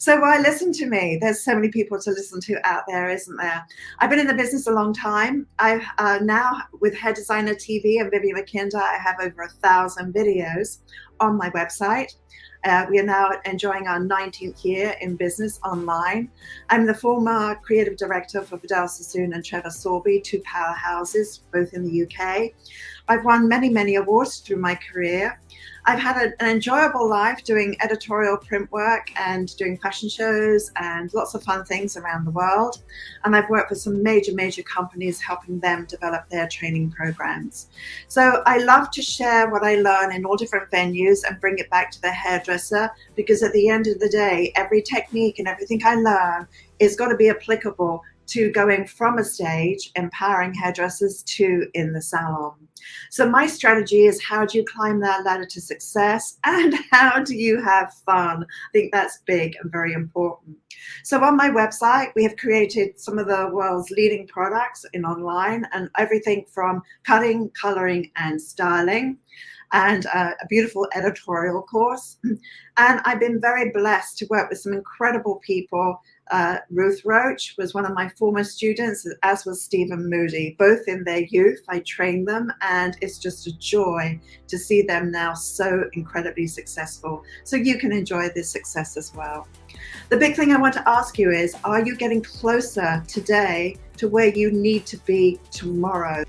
So why listen to me? There's so many people to listen to out there, isn't there? I've been in the business a long time. I've now, with Hair Designer TV and Vivienne Mackinder, I have over 1,000 videos on my website. We are now enjoying our 19th year in business online. I'm the former creative director for Vidal, Sassoon and Trevor, Sorbie, two powerhouses, both in the UK. I've won many, many awards through my career. I've had an enjoyable life doing editorial print work and doing fashion shows and lots of fun things around the world. And I've worked with some major, major companies helping them develop their training programs. So I love to share what I learn in all different venues and bring it back to the hairdresser, because at the end of the day, every technique and everything I learn is got to be applicable to going from a stage, empowering hairdressers, to in the salon. So my strategy is, how do you climb that ladder to success, and how do you have fun? I think that's big and very important. So on my website, we have created some of the world's leading products in online, and everything from cutting, coloring and styling, and a beautiful editorial course. And I've been very blessed to work with some incredible people. Ruth Roach was one of my former students, as was Stephen Moody, both in their youth. I trained them, and it's just a joy to see them now so incredibly successful. So you can enjoy this success as well. The big thing I want to ask you is, are you getting closer today to where you need to be tomorrow?